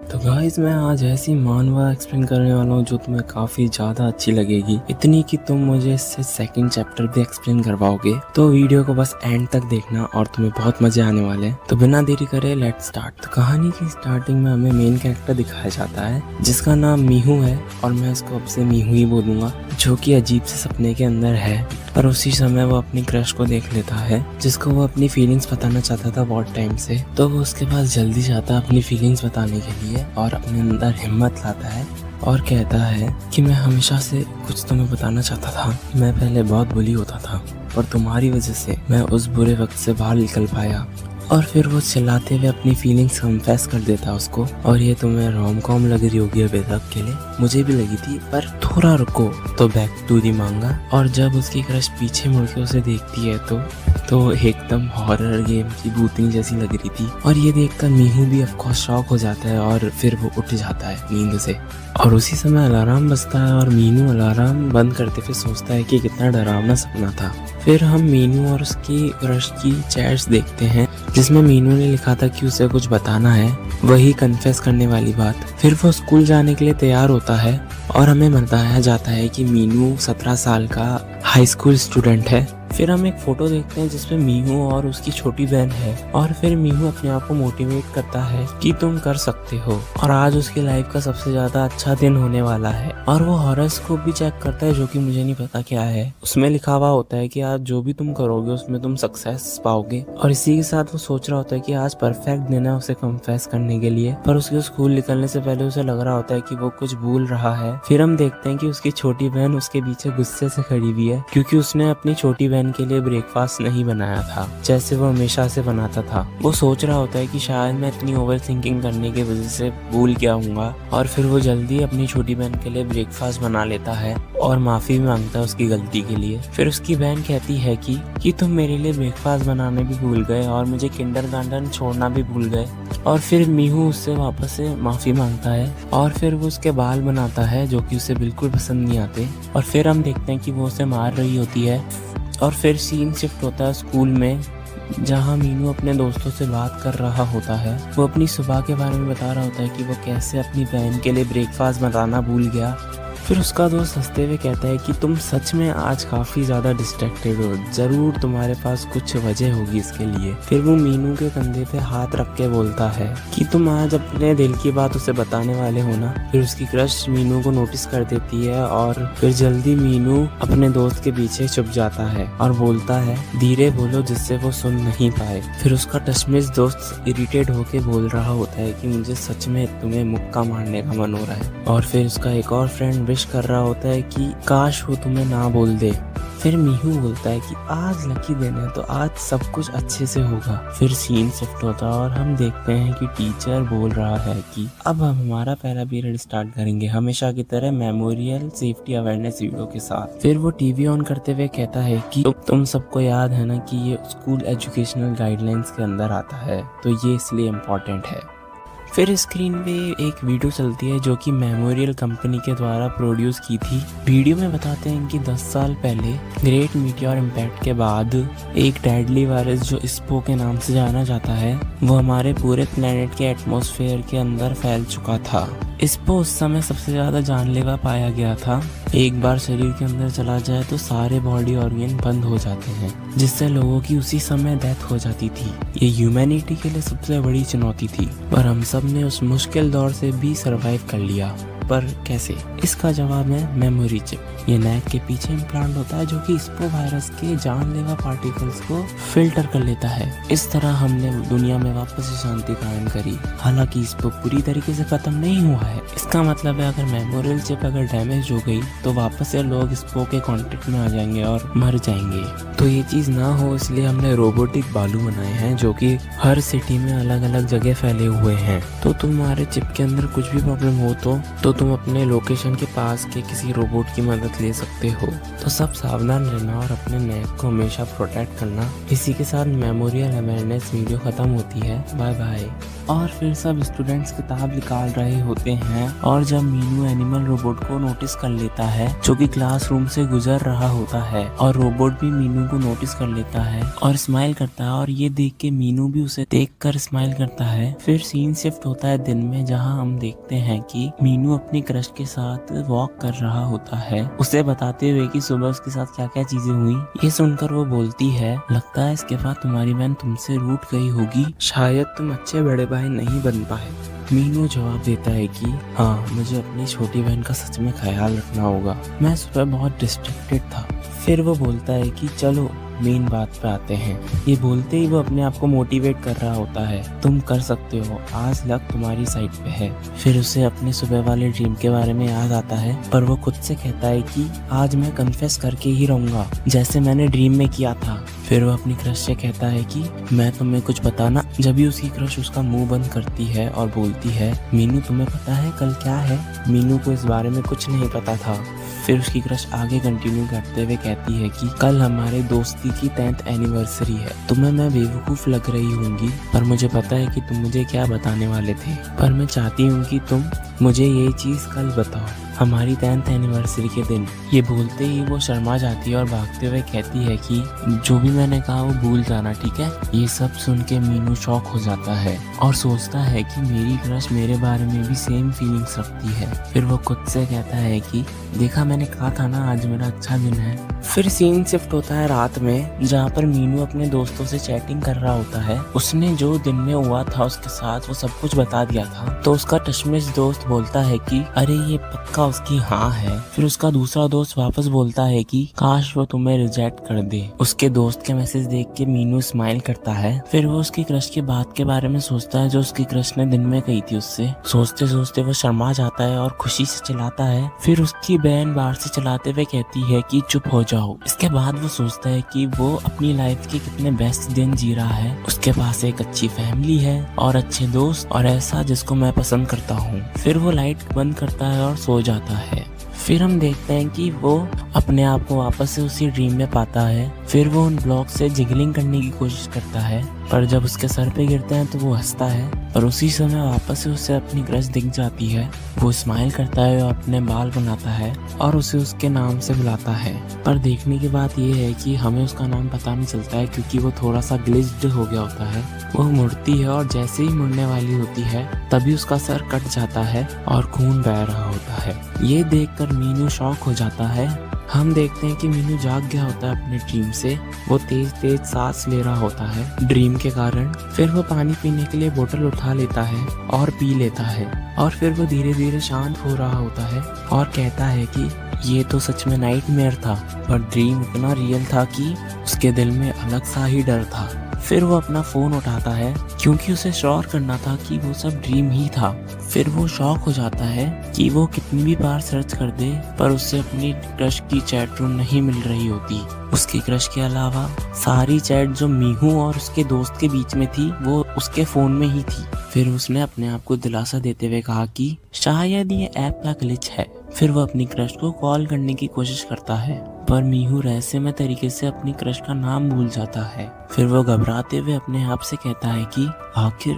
तो गाइस मैं आज ऐसी मानवा एक्सप्लेन करने वाला हूँ जो तुम्हें काफी ज्यादा अच्छी लगेगी, इतनी कि तुम मुझे इससे सेकंड चैप्टर भी एक्सप्लेन करवाओगे। तो वीडियो को बस एंड तक देखना और तुम्हें बहुत मजे आने वाले हैं। तो बिना देरी करे लेट्स स्टार्ट। तो कहानी की स्टार्टिंग में हमें मेन कैरेक्टर दिखाया जाता है जिसका नाम मीहू है और मैं इसको अब से मीहू ही बोलूंगा, जो कि अजीब से सपने के अंदर है। पर उसी समय वो अपनी क्रश को देख लेता है जिसको वो अपनी फीलिंग्स बताना चाहता था बहुत टाइम से। तो वो उसके पास जल्दी जाता है अपनी फीलिंग्स बताने के लिए और अपने अंदर हिम्मत लाता है और कहता है कि मैं हमेशा से कुछ तुम्हें बताना चाहता था। मैं पहले बहुत बुली होता था पर तुम्हारी वजह से मैं उस बुरे वक्त से बाहर निकल पाया। और फिर वो चिल्लाते हुए अपनी फीलिंग्स कन्फेस कर देता उसको। और ये तुम्हें रोम कॉम लग रही होगी अभी तक के लिए, मुझे भी लगी थी, पर थोड़ा रुको। तो बैक टू दी मांगा। और जब उसकी क्रश पीछे मुड़ के उसे देखती है तो एकदम हॉरर गेम की भूतनी जैसी लग रही थी। और ये देखकर मीहू भी ऑफकोर्स शॉक हो जाता है और फिर वो उठ जाता है नींद से। और उसी समय अलार्म बजता है और मीनू अलार्म बंद करते हुए सोचता है कि कितना डरावना सपना था। फिर हम मीनू और उसकी क्रश की चैट्स देखते हैं जिसमें मीनू ने लिखा था कि उसे कुछ बताना है, वही कन्फेस करने वाली बात। फिर वो स्कूल जाने के लिए तैयार होता है और हमें बताया जाता है कि मीनू 17 साल का हाई स्कूल स्टूडेंट है। फिर हम एक फोटो देखते हैं जिसमें मीहू और उसकी छोटी बहन है और फिर मीहू अपने आप को मोटिवेट करता है कि तुम कर सकते हो। और आज उसकी लाइफ का सबसे ज्यादा अच्छा दिन होने वाला है। और वो हॉरोस्कोप भी चेक करता है जो कि मुझे नहीं पता क्या है। उसमें लिखा हुआ होता है कि आज जो भी तुम करोगे उसमें तुम सक्सेस पाओगे। और इसी के साथ वो सोच रहा होता है कि आज परफेक्ट दिन है उसे कन्फेस करने के लिए। पर उसके स्कूल निकलने से पहले उसे लग रहा होता है कि वो कुछ भूल रहा है। फिर हम देखते हैं कि उसकी छोटी बहन उसके पीछे गुस्से से खड़ी हुई है क्योंकि उसने अपनी छोटी बहन के लिए ब्रेकफास्ट नहीं बनाया था जैसे वो हमेशा से बनाता था। वो सोच रहा होता है कि शायद मैं इतनी ओवर थिंकिंग करने की वजह से भूल गया हूँगा। और फिर वो जल्दी अपनी छोटी बहन के लिए ब्रेकफास्ट बना लेता है और माफी भी मांगता है उसकी गलती के लिए। फिर उसकी बहन कहती है कि तुम मेरे लिए ब्रेकफास्ट बनाने भी भूल गए और मुझे किंडरगार्टन छोड़ना भी भूल गए। और फिर मीहू उससे वापस से माफी मांगता है और फिर वो उसके बाल बनाता है जो कि उसे बिल्कुल पसंद नहीं आते। और फिर हम देखते हैं कि वो उसे मार रही होती है। और फिर सीन शिफ्ट होता है स्कूल में जहाँ मीनू अपने दोस्तों से बात कर रहा होता है। वो अपनी सुबह के बारे में बता रहा होता है कि वो कैसे अपनी बहन के लिए ब्रेकफास्ट बनाना भूल गया। फिर उसका दोस्त हंसते हुए कहता है कि तुम सच में आज काफी ज्यादा डिस्ट्रैक्टेड हो, जरूर तुम्हारे पास कुछ वजह होगी इसके लिए। फिर वो मीनू के कंधे पे हाथ रख के बोलता है कि तुम आज अपने दिल की बात उसे बताने वाले हो ना। फिर उसकी क्रश मीनू को नोटिस कर देती है और फिर जल्दी मीनू अपने दोस्त के पीछे छुप जाता है और बोलता है धीरे बोलो जिससे वो सुन नहीं पाए। फिर उसका टशमिश दोस्त इरिटेट होके बोल रहा होता है कि मुझे सच में तुम्हें मुक्का मारने का मन हो रहा है। और फिर उसका एक और फ्रेंड विश कर रहा होता है कि काश वो तुम्हें ना बोल दे। फिर मीहू बोलता है कि आज लकी दिन है तो आज सब कुछ अच्छे से होगा। फिर सीन शिफ्ट होता है और हम देखते हैं कि टीचर बोल रहा है कि अब हम हमारा पहला पीरियड स्टार्ट करेंगे हमेशा की तरह मेमोरियल सेफ्टी अवेयरनेस वीडियो के साथ। फिर वो टीवी ऑन करते हुए कहता है कि तुम सबको याद है ना कि ये स्कूल एजुकेशनल गाइडलाइंस के अंदर आता है तो ये इसलिए इम्पोर्टेंट है। फिर स्क्रीन पे एक वीडियो चलती है जो कि मेमोरियल कंपनी के द्वारा प्रोड्यूस की थी। वीडियो में बताते हैं कि 10 साल पहले ग्रेट मीटियोर इम्पैक्ट के बाद एक डेडली वायरस जो स्पो के नाम से जाना जाता है वो हमारे पूरे प्लेनेट के एटमॉस्फेयर के अंदर फैल चुका था। स्पो उस समय सबसे ज्यादा जानलेवा पाया गया था। एक बार शरीर के अंदर चला जाए तो सारे बॉडी ऑर्गन बंद हो जाते हैं जिससे लोगों की उसी समय डेथ हो जाती थी। ये ह्यूमैनिटी के लिए सबसे बड़ी चुनौती थी पर हम सब ने उस मुश्किल दौर से भी सरवाइव कर लिया। पर कैसे? इसका जवाब है मेमोरी चिप। ये नेक के पीछे इम्प्लांट होता है जो कि स्पो वायरस के जानलेवा पार्टिकल्स को फिल्टर कर लेता है। इस तरह हमने दुनिया में वापस से शांति कायम करी। हालांकि स्पो पूरी तरीके से खत्म नहीं हुआ है। इसका मतलब है अगर मेमोरियल चिप अगर डैमेज हो गई तो वापस से लोग स्पो के कांटेक्ट में आ जाएंगे और मर जाएंगे। तो ये चीज ना हो इसलिए हमने रोबोटिक बालू बनाए हैं जो कि हर सिटी में अलग अलग जगह फैले हुए हैं। तो तुम्हारे चिप के अंदर कुछ भी प्रॉब्लम हो तो तुम अपने लोकेशन के पास के किसी रोबोट की मदद ले सकते हो। तो सब सावधान रहना और अपने नेक को हमेशा प्रोटेक्ट करना। इसी के साथ मेमोरियल अवेयरनेस वीडियो खत्म होती है। Bye bye. और फिर सब स्टूडेंट्स किताब निकाल रहे होते हैं और जब मीनू एनिमल रोबोट को नोटिस कर लेता है जो कि क्लासरूम से गुजर रहा होता है और रोबोट भी मीनू को नोटिस कर लेता है और स्माइल करता है और ये देख के मीनू भी उसे देखकर स्माइल करता है। फिर सीन शिफ्ट होता है दिन में, जहाँ हम देखते हैं कि मीनू अपनी क्रश के साथ वॉक कर रहा होता है, उसे बताते हुए कि सुबह उसके साथ क्या क्या चीजें हुई। ये सुनकर वो बोलती है, लगता है इसके बाद तुम्हारी बहन तुमसे रूठ गई होगी, शायद तुम अच्छे बड़े भाई नहीं बन पाए। मीनू जवाब देता है कि हाँ, मुझे अपनी छोटी बहन का सच में ख्याल रखना होगा, मैं सुबह बहुत डिस्ट्रैक्टेड था। फिर वो बोलता है कि चलो मेन बात पे आते हैं। ये बोलते ही वो अपने आप को मोटिवेट कर रहा होता है, तुम कर सकते हो, आज लक तुम्हारी साइड पे है। फिर उसे अपने सुबह वाले ड्रीम के बारे में याद आता है, पर वो खुद से कहता है कि आज मैं कन्फेस करके ही रहूंगा जैसे मैंने ड्रीम में किया था। फिर वो अपनी क्रश से कहता है कि मैं तुम्हें कुछ बताना। जब भी उसकी क्रश उसका मुंह बंद करती है और बोलती है, मीनू तुम्हें पता है कल क्या है? मीनू को इस बारे में कुछ नहीं पता था। फिर उसकी क्रश आगे कंटिन्यू करते हुए कहती है कि कल हमारे दोस्ती की 10th एनिवर्सरी है। तुम्हें मैं बेवकूफ लग रही होंगी, पर मुझे पता है कि तुम मुझे क्या बताने वाले थे, पर मैं चाहती हूँ कि तुम मुझे ये चीज कल बताओ, हमारी 10th एनिवर्सरी के दिन। ये बोलते ही वो शर्मा जाती है और भागते हुए कहती है कि जो भी मैंने कहा वो भूल जाना, ठीक है? ये सब सुन के मीनू शॉक हो जाता है और सोचता है कि मेरी क्रश मेरे बारे में भी सेम फीलिंग्स रखती है। फिर वो खुद से कहता है कि देखा, मैंने कहा था ना आज मेरा अच्छा दिन है। फिर सीन शिफ्ट होता है रात में, जहाँ पर मीनू अपने दोस्तों से चैटिंग कर रहा होता है। उसने जो दिन में हुआ था उसके साथ वो सब कुछ बता दिया था। तो उसका टशमिश दोस्त बोलता है कि अरे ये पक्का उसकी हाँ है। फिर उसका दूसरा दोस्त वापस बोलता है कि काश वो तुम्हें रिजेक्ट कर दे। उसके दोस्त के मैसेज देख के मीनू स्माइल करता है। फिर वो उसकी क्रश की बात के बारे में सोचता है जो उसकी क्रश ने दिन में कही थी उससे। सोचते सोचते वो शर्मा जाता है और खुशी से चिल्लाता है। फिर उसकी बहन बाहर से चलाते हुए कहती है कि चुप हो जाओ। इसके बाद वो सोचता है कि वो अपनी लाइफ के कितने बेस्ट दिन जी रहा है। उसके पास एक अच्छी फैमिली है और अच्छे दोस्त और ऐसा जिसको मैं पसंद करता हूँ। फिर वो लाइट बंद करता है और सो जाता है। फिर हम देखते हैं कि वो अपने आप को वापस से उसी ड्रीम में पाता है। फिर वो उन ब्लॉक से जिगलिंग करने की कोशिश करता है, पर जब उसके सर पे गिरते हैं तो वो हंसता है। पर उसी समय वापस से उसे अपनी क्रश दिख जाती है। वो स्माइल करता है और अपने बाल बनाता है और उसे उसके नाम से बुलाता है। पर देखने की बात यह है कि हमें उसका नाम पता नहीं चलता है, क्योंकि वो थोड़ा सा ग्लिच्ड हो गया होता है। वो मुड़ती है और जैसे ही मुड़ने वाली होती है तभी उसका सर कट जाता है और खून बह रहा होता है। ये देखकर मीनू शॉक हो जाता है। हम देखते हैं कि मीनू जाग गया होता है अपने ड्रीम से। वो तेज तेज सांस ले रहा होता है ड्रीम के कारण। फिर वो पानी पीने के लिए बोतल उठा लेता है और पी लेता है और फिर वो धीरे धीरे शांत हो रहा होता है और कहता है कि ये तो सच में नाइटमेयर था, पर ड्रीम इतना रियल था कि उसके दिल में अलग सा ही डर था। फिर वो अपना फोन उठाता है क्योंकि उसे श्योर करना था कि वो सब ड्रीम ही था। फिर वो शॉक हो जाता है कि वो कितनी भी बार सर्च कर दे पर उससे अपनी क्रश की चैट रूम नहीं मिल रही होती। उसकी क्रश के अलावा सारी चैट जो मीहू और उसके दोस्त के बीच में थी वो उसके फोन में ही थी। फिर उसने अपने आप को दिलासा देते हुए कहा कि शायद ये ऐप का ग्लिच है। फिर वो अपनी क्रश को कॉल करने की कोशिश करता है, पर मीहू रहस्यमय तरीके से अपनी क्रश का नाम भूल जाता है। फिर वो घबराते हुए अपने आप से कहता है कि आखिर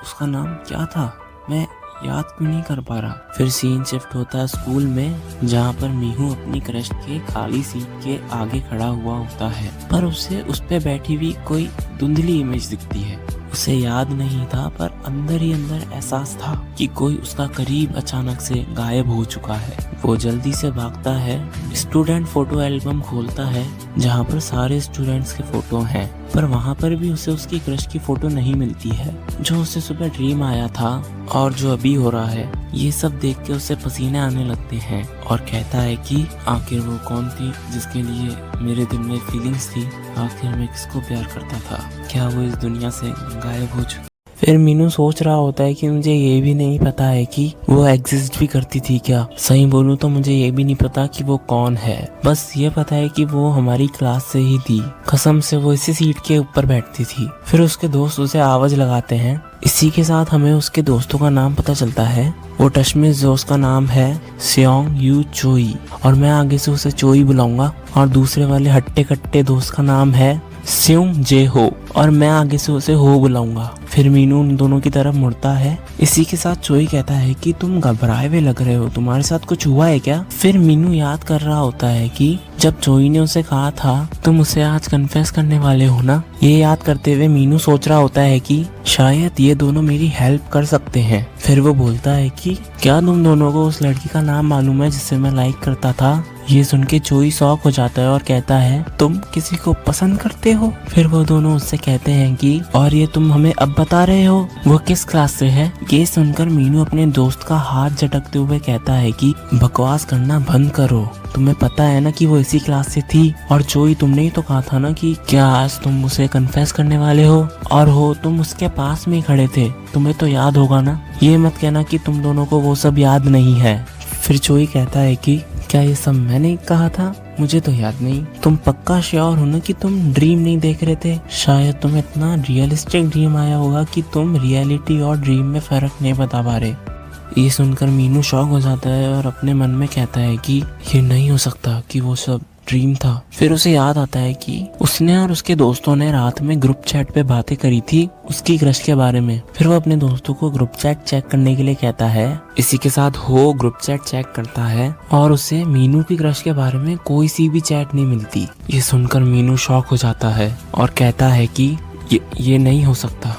उसका नाम क्या था, मैं याद क्यों नहीं कर पा रहा। फिर सीन शिफ्ट होता है स्कूल में, जहाँ पर मीहू अपनी क्रश के खाली सीट के आगे खड़ा हुआ होता है, पर उसे उस पे बैठी हुई कोई धुंधली इमेज दिखती है। उसे याद नहीं था, पर अंदर ही अंदर एहसास था कि कोई उसका करीब अचानक से गायब हो चुका है। वो जल्दी से भागता है, स्टूडेंट फोटो एल्बम खोलता है जहाँ पर सारे स्टूडेंट्स के फोटो हैं, पर वहाँ पर भी उसे उसकी क्रश की फोटो नहीं मिलती है जो उसे सुबह ड्रीम आया था और जो अभी हो रहा है। ये सब देख के उसे पसीने आने लगते हैं और कहता है कि आखिर वो कौन थी जिसके लिए मेरे दिल में फीलिंग्स थी, आखिर मैं किसको प्यार करता था, क्या वो इस दुनिया से गायब हो चुकी। फिर मीनू सोच रहा होता है कि मुझे ये भी नहीं पता है कि वो एग्जिस्ट भी करती थी क्या। सही बोलूं तो मुझे ये भी नहीं पता कि वो कौन है, बस ये पता है कि वो हमारी क्लास से ही थी। कसम से वो इसी सीट के ऊपर बैठती थी। फिर उसके दोस्त उसे आवाज लगाते हैं। इसी के साथ हमें उसके दोस्तों का नाम पता चलता है। वो टशमिश दोस्त का नाम है सियोंग यू चोई और मैं आगे से उसे चोई बुलाऊंगा, और दूसरे वाले हट्टे कट्टे दोस्त का नाम है स्यूंग जे हो और मैं आगे से उसे हो बुलाऊंगा। फिर मीनू उन दोनों की तरफ मुड़ता है। इसी के साथ चोई कहता है कि तुम घबराए हुए लग रहे हो, तुम्हारे साथ कुछ हुआ है क्या? फिर मीनू याद कर रहा होता है कि जब चोई ने उसे कहा था तुम उसे आज कन्फेस करने वाले हो ना। ये याद करते हुए मीनू सोच रहा होता है कि शायद ये दोनों मेरी हेल्प कर सकते हैं। फिर वो बोलता है कि क्या तुम दोनों को उस लड़की का नाम मालूम है जिसे मैं लाइक करता था? ये सुन के चोई शॉक हो जाता है और कहता है तुम किसी को पसंद करते हो? फिर वो दोनों उससे कहते हैं कि और ये तुम हमें अब बता रहे हो, वो किस क्लास से है? ये सुनकर मीनू अपने दोस्त का हाथ झटकते हुए कहता है कि बकवास करना बंद करो, तुम्हें पता है ना कि वो इसी क्लास से थी। और चोई तुमने ही तो कहा था ना कि क्या आज तुम उसे कन्फेस करने वाले हो, और हो तुम उसके पास में ही खड़े थे, तुम्हें तो याद होगा ना। ये मत कहना कि तुम दोनों को वो सब याद नहीं है। फिर चोई कहता है कि क्या ये सब मैंने कहा था? मुझे तो याद नहीं। तुम पक्का श्योर हो ना कि तुम ड्रीम नहीं देख रहे थे? शायद तुम्हें इतना रियलिस्टिक ड्रीम आया होगा कि तुम रियलिटी और ड्रीम में फर्क नहीं बता पा रहे। ये सुनकर मीनू शॉक हो जाता है और अपने मन में कहता है कि ये नहीं हो सकता कि वो सब ड्रीम था। फिर उसे याद आता है कि उसने और उसके दोस्तों ने रात में ग्रुप चैट पे बातें करी थी उसकी क्रश के बारे में। फिर वो अपने दोस्तों को ग्रुप चैट चेक करने के लिए कहता है। इसी के साथ हो ग्रुप चैट चेक करता है और उसे मीनू की क्रश के बारे में कोई सी भी चैट नहीं मिलती। ये सुनकर मीनू शॉक हो जाता है और कहता है कि ये नहीं हो सकता।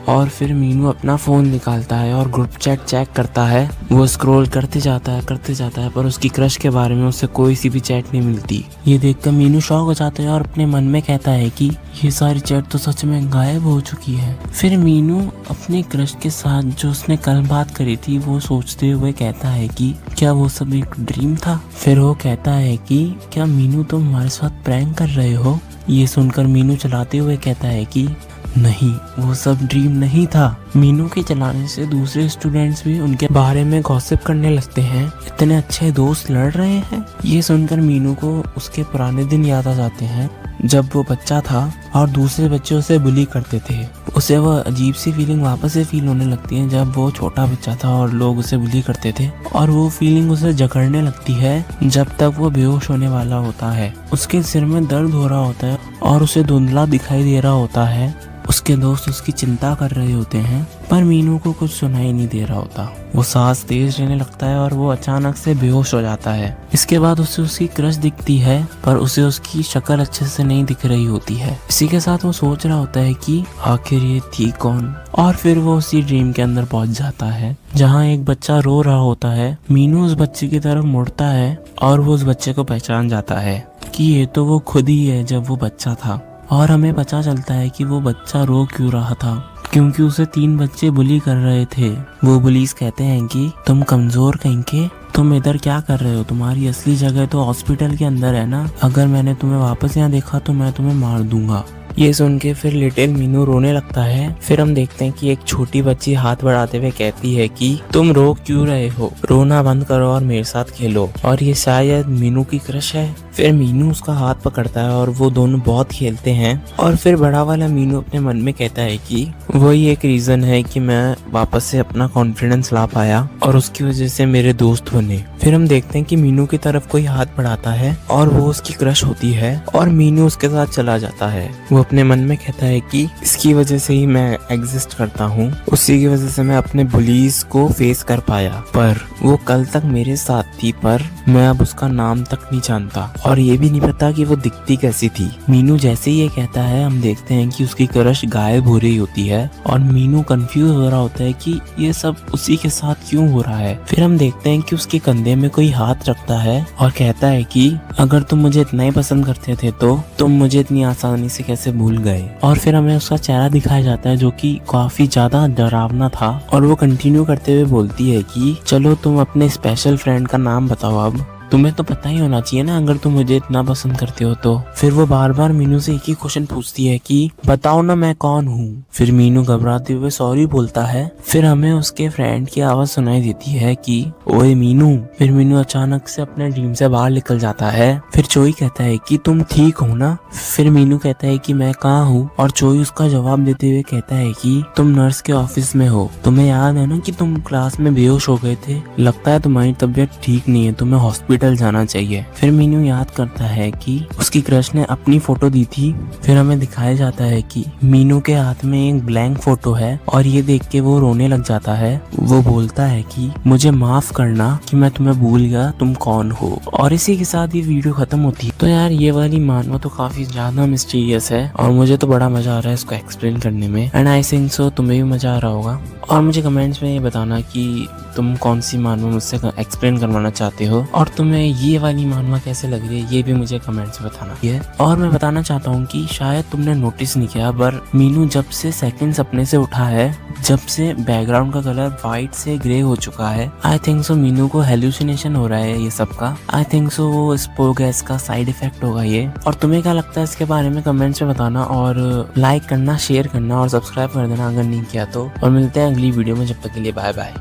और फिर मीनू अपना फोन निकालता है और ग्रुप चैट चेक करता है। वो स्क्रॉल करते जाता है पर उसकी क्रश के बारे में उसे कोई सी भी चैट नहीं मिलती। ये देखकर मीनू शॉक हो जाता है और अपने मन में कहता है कि ये सारी चैट तो सच में गायब हो चुकी है। फिर मीनू अपने क्रश के साथ जो उसने कल बात करी थी वो सोचते हुए कहता है कि क्या वो सब एक ड्रीम था? फिर वो कहता है कि क्या मीनू तुम हमारे साथ प्रैंक कर रहे हो? ये सुनकर मीनू चलाते हुए कहता है कि नहीं, वो सब ड्रीम नहीं था। मीनू के चलाने से दूसरे स्टूडेंट्स भी उनके बारे में गॉसिप करने लगते हैं। इतने अच्छे दोस्त लड़ रहे हैं। ये सुनकर मीनू को उसके पुराने दिन याद आ जाते हैं जब वो बच्चा था और दूसरे बच्चे उसे बुली करते थे। उसे वह अजीब सी फीलिंग वापस से फील होने लगती है जब वो छोटा बच्चा था और लोग उसे बुली करते थे, और वो फीलिंग उसे जकड़ने लगती है जब तक वो बेहोश होने वाला होता है। उसके सिर में दर्द हो रहा होता है और उसे धुंधला दिखाई दे रहा होता है। उसके दोस्त उसकी चिंता कर रहे होते हैं पर मीनू को कुछ सुनाई नहीं दे रहा होता। वो सांस तेज लेने लगता है और वो अचानक से बेहोश हो जाता है। इसके बाद उसे उसकी क्रश दिखती है पर उसे उसकी शक्ल अच्छे से नहीं दिख रही होती है। इसी के साथ वो सोच रहा होता है कि आखिर ये थी कौन। और फिर वो उसी ड्रीम के अंदर पहुंच जाता है जहाँ एक बच्चा रो रहा होता है। मीनू उस बच्चे की तरफ मुड़ता है और वो उस बच्चे को पहचान जाता है कि ये तो वो खुद ही है जब वो बच्चा था। और हमें पता चलता है कि वो बच्चा रो क्यों रहा था, क्योंकि उसे 3 बच्चे बुली कर रहे थे। वो बुलीज कहते हैं कि तुम कमजोर कहीं के, तुम इधर क्या कर रहे हो? तुम्हारी असली जगह तो हॉस्पिटल के अंदर है ना। अगर मैंने तुम्हें वापस यहाँ देखा तो मैं तुम्हें मार दूंगा। ये सुन के फिर लिटिल मीनू रोने लगता है। फिर हम देखते हैं कि एक छोटी बच्ची हाथ बढ़ाते हुए कहती है कि तुम रो क्यों रहे हो, रोना बंद करो और मेरे साथ खेलो। और ये शायद मीनू की क्रश है। फिर मीनू उसका हाथ पकड़ता है और वो दोनों बहुत खेलते हैं। और फिर बड़ा वाला मीनू अपने मन में कहता है कि वही एक रीजन है कि मैं वापस से अपना कॉन्फिडेंस ला पाया और उसकी वजह से मेरे दोस्त बने। फिर हम देखते हैं कि मीनू की तरफ कोई हाथ बढ़ाता है और वो उसकी क्रश होती है और मीनू उसके साथ चला जाता है। वो अपने मन में कहता है कि इसकी वजह से ही मैं एग्जिस्ट करता हूँ, उसी की वजह से मैं अपने बुलीज को फेस कर पाया। पर वो कल तक मेरे साथ थी पर मैं अब उसका नाम तक नहीं जानता और ये भी नहीं पता कि वो दिखती कैसी थी। मीनू जैसे ही ये कहता है हम देखते हैं कि उसकी क्रश गायब हो रही होती है और मीनू कंफ्यूज हो रहा होता है कि ये सब उसी के साथ क्यों हो रहा है। फिर हम देखते हैं कि उसके कंधे में कोई हाथ रखता है और कहता है कि अगर तुम मुझे इतना ही पसंद करते थे तो तुम मुझे इतनी आसानी से कैसे भूल गए। और फिर हमें उसका चेहरा दिखाया जाता है जो कि काफी ज्यादा डरावना था और वो कंटिन्यू करते हुए बोलती है कि चलो तुम अपने स्पेशल फ्रेंड का नाम बताओ, अब तुम्हें तो पता ही होना चाहिए ना अगर तुम मुझे इतना पसंद करते हो तो। फिर वो बार बार मीनू से एक ही क्वेश्चन पूछती है कि बताओ ना मैं कौन हूँ। फिर मीनू घबराते हुए सॉरी बोलता है। फिर हमें उसके फ्रेंड की आवाज सुनाई देती है कि ओए मीनू। फिर मीनू अचानक से अपने ड्रीम से बाहर निकल जाता है। फिर चोई कहता है कि तुम ठीक हो ना। फिर मीनू कहता है कि मैं कहाँ हूँ और चोई उसका जवाब देते हुए कहता है कि तुम नर्स के ऑफिस में हो। तुम्हें याद है ना कि तुम क्लास में बेहोश हो गए थे, लगता है तुम्हारी तबीयत ठीक नहीं है, तुम्हें हॉस्पिटल हॉस्पिटल जाना चाहिए। फिर मीनू याद करता है कि उसकी क्रश ने अपनी फोटो दी थी। फिर हमें दिखाया जाता है कि मीनू के हाथ में एक ब्लैंक फोटो है और ये देख के वो रोने लग जाता है। वो बोलता है कि मुझे माफ करना कि मैं तुम्हें भूल गया, तुम कौन हो। और इसी के साथ ये वीडियो खत्म होती है। तो यार ये वाली मानवा तो काफी ज्यादा मिस्टीरियस है और मुझे तो बड़ा मजा आ रहा है इसको एक्सप्लेन करने में। एंड आई थिंक सो तुम्हें भी मजा आ रहा होगा। और मुझे कमेंट्स में ये बताना कि तुम कौन सी मानवा मुझसे एक्सप्लेन करवाना चाहते हो और तुम्हें ये वाली मानवा कैसे लग रही है, ये भी मुझे कमेंट्स में बताना है। और मैं बताना चाहता हूँ कि शायद तुमने नोटिस नहीं किया, पर मीनू जब से सेकंड सपने से उठा है, जब से बैकग्राउंड का कलर व्हाइट से ग्रे हो चुका है, आई थिंक सो मीनू को हेल्यूसिनेशन हो रहा है ये सब का। आई थिंक सो वो स्पो गैस का साइड इफेक्ट होगा ये। और तुम्हें क्या लगता है इसके बारे में कमेंट्स में बताना और लाइक करना, शेयर करना और सब्सक्राइब कर देना अगर नहीं किया तो। और मिलते हैं अगली वीडियो में, जब तक के लिए बाय बाय।